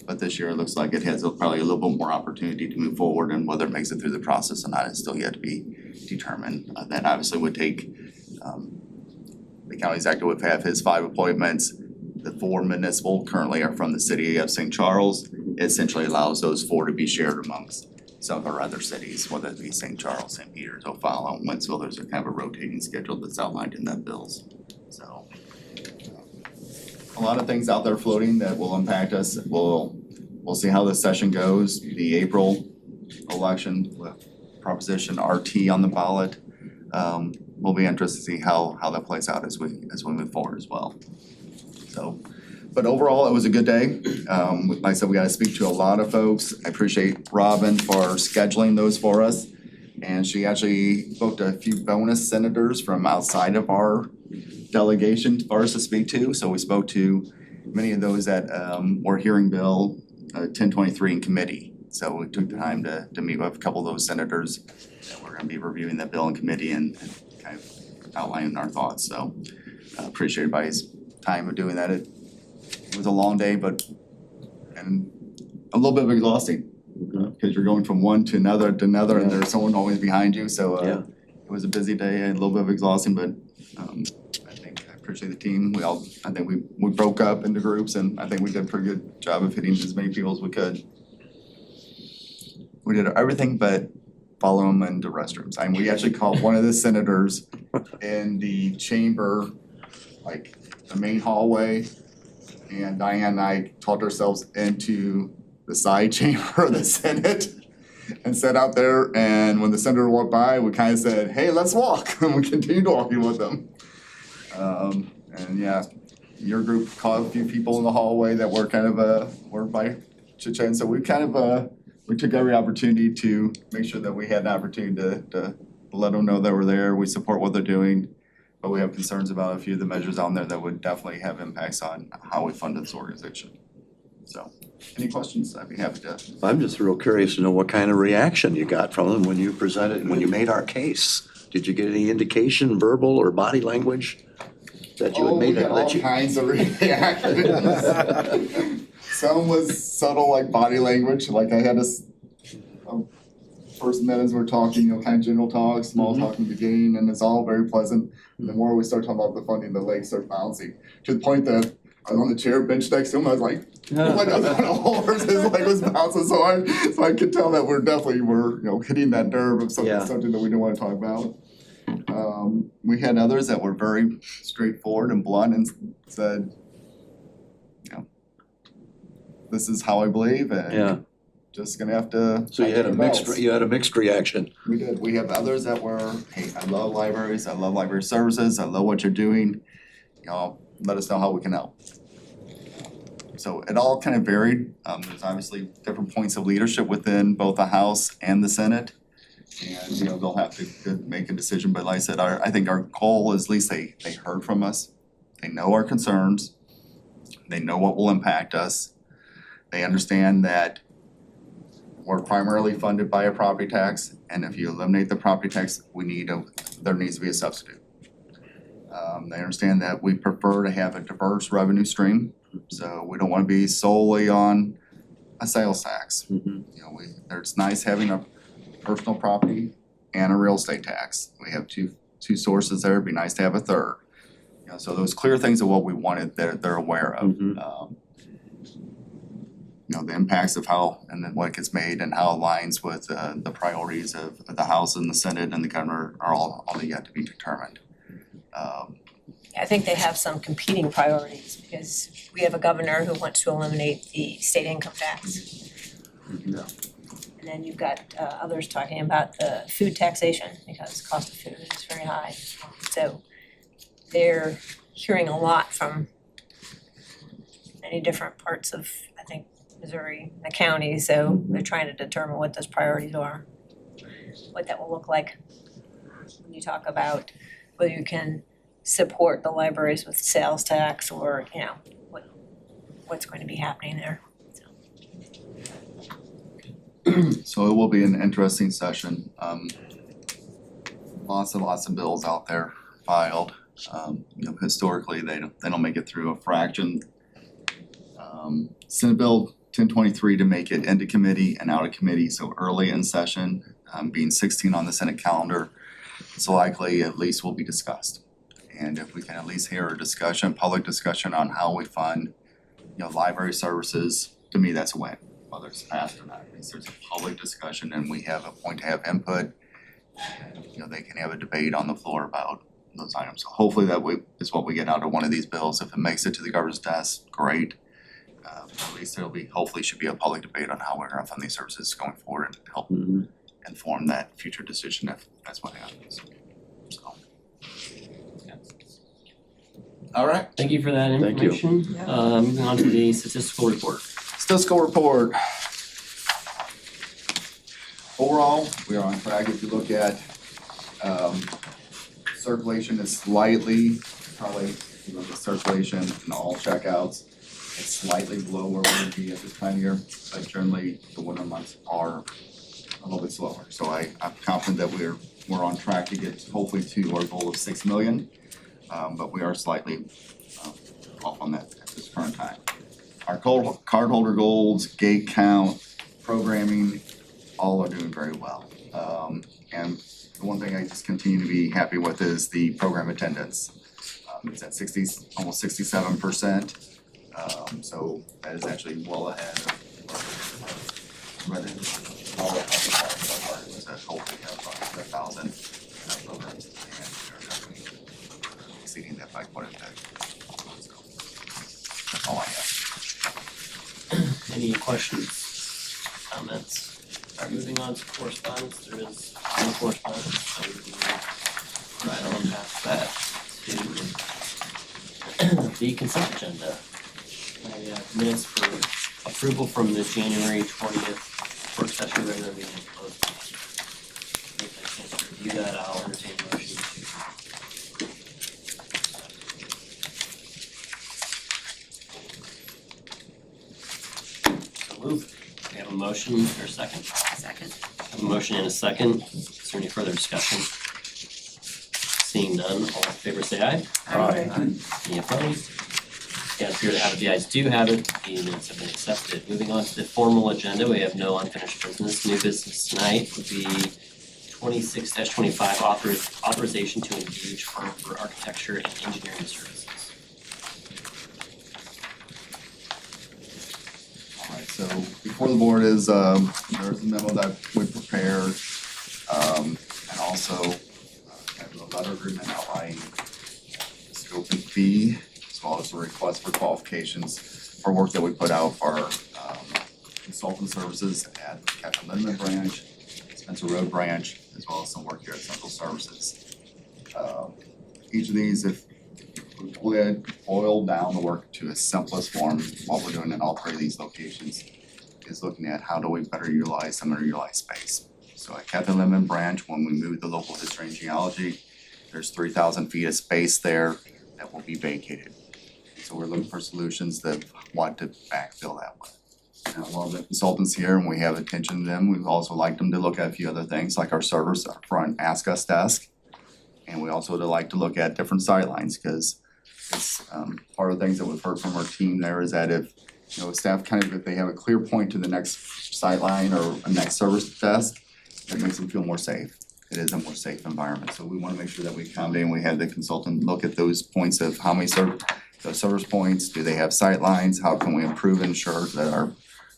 but this year it looks like it has probably a little bit more opportunity to move forward, and whether it makes it through the process or not is still yet to be determined. That obviously would take, the county executive would have his 5 appointments. The 4 municipal currently are from the city of St. Charles. It essentially allows those 4 to be shared amongst some of our other cities, whether it be St. Charles, St. Peter's, O'Fallon, Wentzville. There's a kind of a rotating schedule that's outlined in that bills. So a lot of things out there floating that will impact us. We'll see how this session goes. The April election with Proposition RT on the ballot. We'll be interested to see how that plays out as we move forward as well. So, but overall, it was a good day. Like I said, we got to speak to a lot of folks. I appreciate Robin for scheduling those for us. And she actually booked a few bonus senators from outside of our delegation for us to speak to. So we spoke to many of those that were hearing Bill 1023 in committee. So we took the time to meet with a couple of those senators that were gonna be reviewing that bill in committee and kind of outlining our thoughts. So appreciate everybody's time of doing that. It was a long day, and a little bit exhausting. Because you're going from one to another and there's someone always behind you, so it was a busy day and a little bit of exhausting, but I appreciate the team. I think we broke up into groups and I think we did a pretty good job of hitting as many people as we could. We did everything but follow them into restrooms. I mean, we actually called one of the senators in the chamber, like the main hallway, and Diane and I talked ourselves into the side chamber of the Senate and sat out there, and when the senator walked by, we kind of said, hey, let's walk, and we continued walking with them. And yeah, your group caught a few people in the hallway that were kind of were by chit-chatting, so we kind of we took every opportunity to make sure that we had an opportunity to let them know that we're there, we support what they're doing, but we have concerns about a few of the measures on there that would definitely have impacts on how we fund this organization. So, any questions? I'd be happy to. I'm just real curious to know what kind of reaction you got from them when you presented, when you made our case. Did you get any indication, verbal or body language, that you had made it? All kinds of reactions. Some was subtle, like body language, like I had first minutes we're talking, kind of general talk, small talk in the beginning, and it's all very pleasant. And the more we start talking about the funding, the legs start bouncing, to the point that I was on the chair bench next to him, I was like, I was on a horse, his leg was bouncing so hard, so I could tell that we're hitting that nerve of something that we didn't want to talk about. We had others that were very straightforward and blunt and said, this is how I believe, and just gonna have to. So you had a mixed reaction. We did. We have others that were, hey, I love libraries, I love library services, I love what you're doing, let us know how we can help. So it all kind of varied. There's obviously different points of leadership within both the House and the Senate. And they'll have to make a decision, but like I said, I think our goal is at least they heard from us. They know our concerns, they know what will impact us. They understand that we're primarily funded by a property tax, and if you eliminate the property tax, there needs to be a substitute. They understand that we prefer to have a diverse revenue stream, so we don't wanna be solely on a sales tax. Mhm. You know, it's nice having a personal property and a real estate tax. We have two sources there, it'd be nice to have a third. You know, so those clear things of what we wanted, they're aware of. Mhm. You know, the impacts of how, and then what gets made and how it aligns with the priorities of the House and the Senate and the governor are all yet to be determined. I think they have some competing priorities because we have a governor who wants to eliminate the state income tax. Yeah. And then you've got others talking about the food taxation because cost of food is very high. So they're hearing a lot from many different parts of, I think, Missouri, the county, so they're trying to determine what those priorities are, what that will look like. When you talk about whether you can support the libraries with sales tax or, you know, what's going to be happening there. So it will be an interesting session. Lots of bills out there filed. You know, historically, they don't make it through a fraction. Senate Bill 1023 to make it into committee and out of committee, so early in session, being 16 on the Senate calendar, it's likely at least will be discussed. And if we can at least hear a discussion, public discussion on how we fund, you know, library services, to me, that's a win. Whether it's passed or not, at least there's a public discussion and we have a point to have input. And, you know, they can have a debate on the floor about those items. So hopefully that is what we get out of one of these bills. If it makes it to the governor's desk, great. At least hopefully should be a public debate on how we're gonna fund these services going forward and help Mhm. inform that future decision if that's what happens. So. All right. Thank you for that Thank you. information. Moving on to the statistical report. Statistical report. Overall, we are on track. If you look at, circulation is slightly, probably, if you look at circulation and all checkouts, it's slightly below where we're gonna be at this time of year, but generally the winter months are a little bit slower. So I'm confident that we're on track to get hopefully to our goal of 6 million, but we are slightly off on that at this current time. Our cardholder goals, gate count, programming, all are doing very well. And the one thing I just continue to be happy with is the program attendance. It's at almost 67%. So that is actually well ahead of rather all the other parts of our that hopefully have 1,000 programs and they're definitely exceeding that by quite a bit. So that's all I have. Any questions, comments? Alright, moving on to correspondence, there is no correspondence, so we can move right on past that to the consent agenda. I have minutes for approval from the January 20th work session regular meeting and closed meeting. If I can review that, I'll entertain a motion to. So moved. We have a motion or a second? Second. Have a motion and a second. Is there any further discussion? Seeing none, all in favor say aye. Aye. Any opposed? Yeah, appear to have it, the ayes do have it, the minutes have been accepted. Moving on to the formal agenda, we have no unfinished business. New business tonight would be 26-25 authorization to engage firm for architecture and engineering services. Alright, so before the board is, there's a memo that we prepared, and also have a letter agreement outlining scope and fee, as well as a request for qualifications for work that we put out for consultant services at Captain Lindman Branch, Spencer Road Branch, as well as some work here at Central Services. Each of these, if we had boiled down the work to its simplest form, what we're doing in all three of these locations is looking at how do we better utilize some underutilized space. So at Captain Lindman Branch, when we moved the local history and geology, there's 3,000 feet of space there that will be vacated. So we're looking for solutions that want to backfill that way. And a lot of the consultants here, and we have attention to them, we've also liked them to look at a few other things like our servers, our front Ask Us desk. And we also would like to look at different sightlines, because it's, part of the things that we've heard from our team there is that if, you know, staff kind of, if they have a clear point to the next sightline or a next service desk, it makes them feel more safe. It is a more safe environment, so we wanna make sure that we accommodate and we have the consultant look at those points of how many those service points, do they have sight lines, how can we improve and ensure that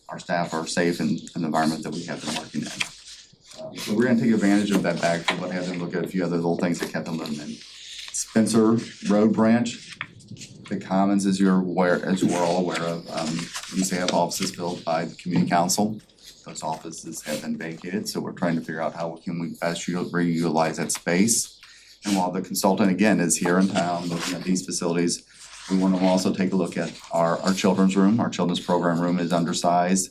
our staff are safe in the environment that we have them working in. So we're gonna take advantage of that backfill, but have them look at a few other little things that kept them living in. Spencer Road Branch, the Commons, as you're aware, as we're all aware of, used to have offices built by the community council. Those offices have been vacated, so we're trying to figure out how can we best reutilize that space. And while the consultant, again, is here in town looking at these facilities, we want to also take a look at our children's room. Our children's program room is undersized.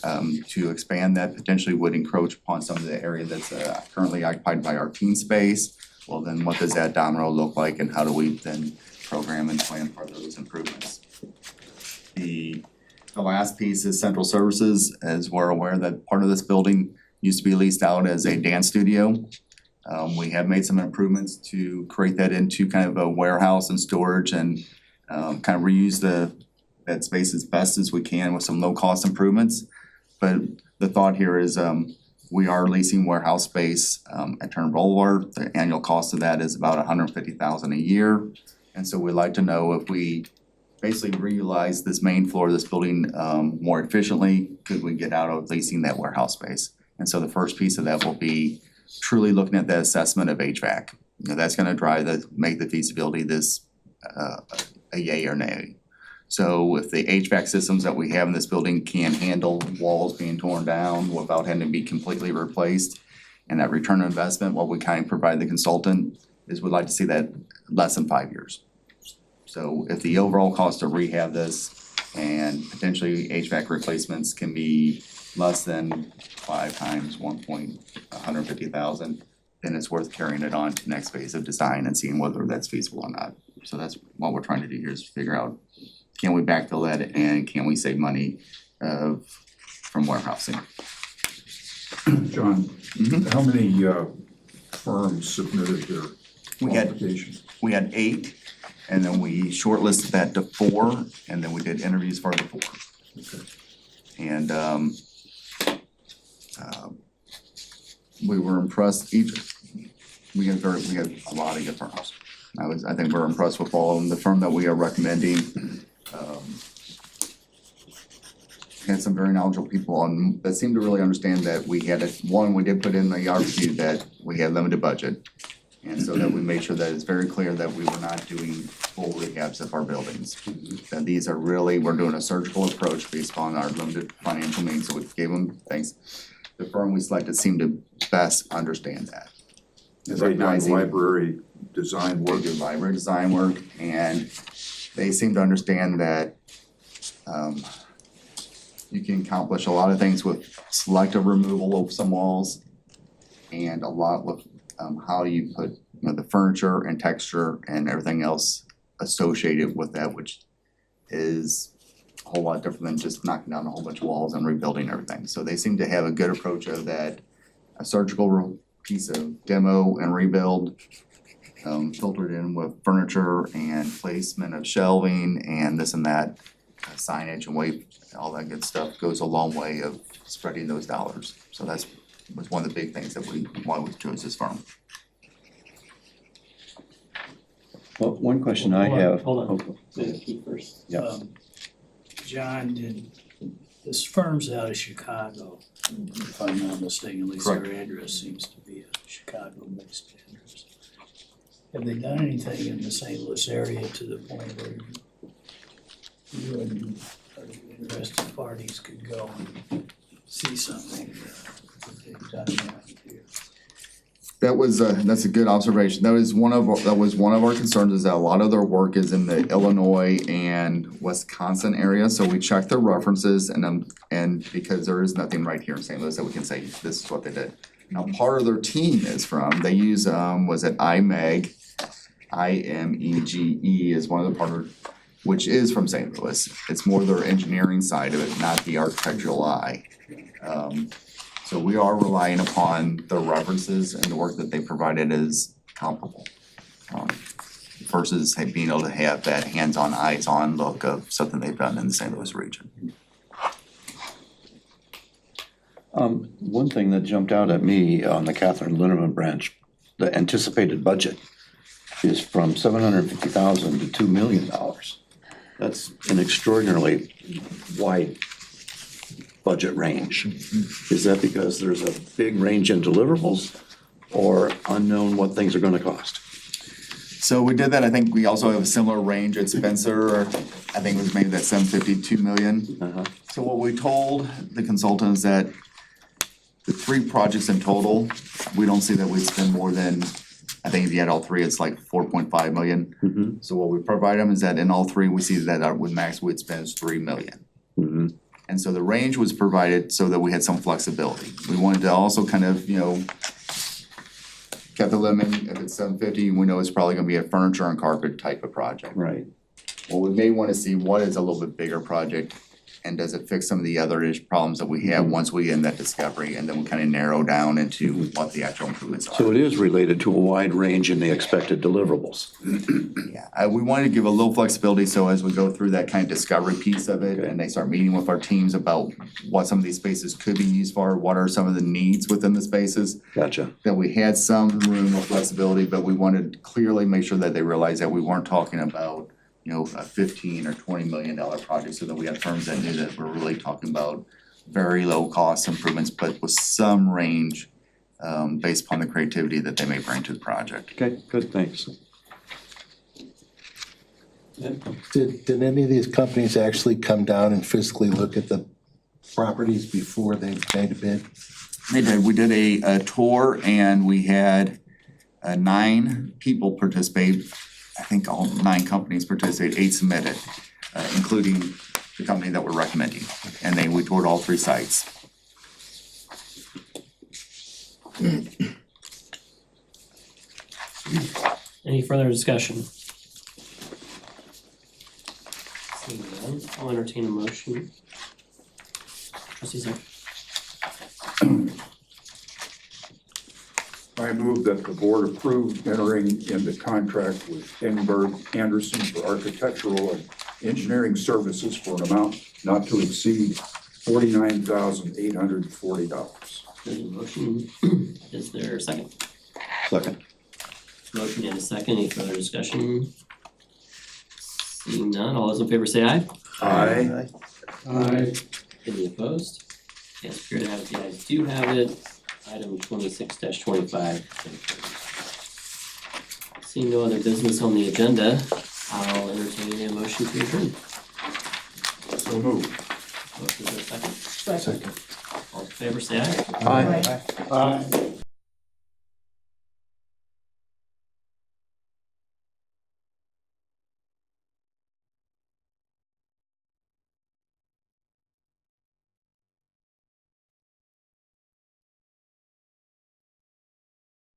To expand that potentially would encroach upon some of the area that's currently occupied by our teen space. Well, then what does that down row look like, and how do we then program and plan for those improvements? The last piece is central services. As we're aware that part of this building used to be leased out as a dance studio. We have made some improvements to create that into kind of a warehouse and storage, and kind of reuse that space as best as we can with some low cost improvements. But the thought here is we are leasing warehouse space at Turner Boulevard. The annual cost of that is about $150,000 a year. And so we'd like to know if we basically reutilize this main floor of this building more efficiently, could we get out of leasing that warehouse space? And so the first piece of that will be truly looking at the assessment of HVAC. You know, that's gonna make the feasibility this a yay or nay. So if the HVAC systems that we have in this building can handle walls being torn down without having to be completely replaced, and that return on investment, what we kind of provide the consultant is we'd like to see that less than 5 years. So if the overall cost to rehab this and potentially HVAC replacements can be less than 5 times 150,000, then it's worth carrying it on to the next phase of design and seeing whether that's feasible or not. So that's what we're trying to do here, is figure out, can we backfill that and can we save money from warehousing? John, how many firms submitted their qualifications? We had 8, and then we shortlisted that to 4, and then we did interviews for the 4. Okay. And we were impressed. We had a lot of good firms. I think we're impressed with all of them. The firm that we are recommending had some very knowledgeable people on that seemed to really understand that we did put in the RFQ that we had limited budget. And so that we made sure that it's very clear that we were not doing full rehabs of our buildings. That these are really, we're doing a surgical approach based on our limited financial means, so we gave them things. The firm we selected seemed to best understand that. They done library design work? They do library design work, and they seem to understand that you can accomplish a lot of things with selective removal of some walls, and a lot with how you put, the furniture and texture and everything else associated with that, which is a whole lot different than just knocking down a whole bunch of walls and rebuilding everything. So they seem to have a good approach of that, a surgical piece of demo and rebuild, filtered in with furniture and placement of shelving and this and that, signage and weight, all that good stuff goes a long way of spreading those dollars. So that's was one of the big things that why we chose this firm. Well, one question I have. Hold on. Keith first. Yeah. John, this firm's out of Chicago, if I'm not mistaken, at least their address seems to be a Chicago-based address. Have they done anything in the St. Louis area to the point where you and interested parties could go and see something that they've done around here? That's a good observation. That was one of our concerns, is that a lot of their work is in the Illinois and Wisconsin area. So we checked their references and because there is nothing right here in St. Louis that we can say this is what they did. Now, part of their team is from, they use was it IMEG, IMEGE is one of the partners, which is from St. Louis. It's more their engineering side of it, not the architectural eye. So we are relying upon the references, and the work that they provided is comparable. versus being able to have that hands-on, eyes-on look of something they've done in the St. Louis region. One thing that jumped out at me on the Catherine Linneman branch, the anticipated budget is from $750,000 to $2 million. That's an extraordinarily wide budget range. Is that because there's a big range in deliverables or unknown what things are gonna cost? So we did that, I think we also have a similar range at Spencer, I think it was maybe that 750, 2 million. So what we told the consultants that the 3 projects in total, we don't see that we'd spend more than, I think if you had all 3, it's like 4.5 million. So what we provide them is that in all 3, we see that our with max we'd spend is 3 million. And so the range was provided so that we had some flexibility. We wanted to also kind of, kept the limit, if it's 750, we know it's probably gonna be a furniture and carpet type of project. Right. Well, we may wanna see what is a little bit bigger project, and does it fix some of the other problems that we have once we get in that discovery, and then we kind of narrow down into what the actual improvements are. So it is related to a wide range in the expected deliverables. Yeah, we wanted to give a little flexibility, so as we go through that kind of discovery piece of it, and they start meeting with our teams about what some of these spaces could be used for, what are some of the needs within the spaces, Gotcha. that we had some room of flexibility, but we wanted to clearly make sure that they realized that we weren't talking about a $15 or $20 million project, so that we had firms that knew that we're really talking about very low cost improvements, but with some range based upon the creativity that they may bring to the project. Okay, good, thanks. Did any of these companies actually come down and physically look at the properties before they made a bid? They did, we did a tour and we had 9 people participate. I think all 9 companies participated, 8 submitted, including the company that we're recommending. And then we toured all 3 sites. Any further discussion? Seeing none, I'll entertain a motion. Trustee Zak. I move that the board approve entering into contract with Enberg Anderson for architectural and engineering services for an amount not to exceed $49,840. There's a motion, is there a second? Second. Motion and a second, any further discussion? Seeing none, all those in favor say aye. Aye. Aye. Any opposed? Yes, appear to have it, the ayes do have it. Item 26-25. Seeing no other business on the agenda, I'll entertain a motion to adjourn. So moved. Motion is there a second? Second. All in favor say aye. Aye. Aye.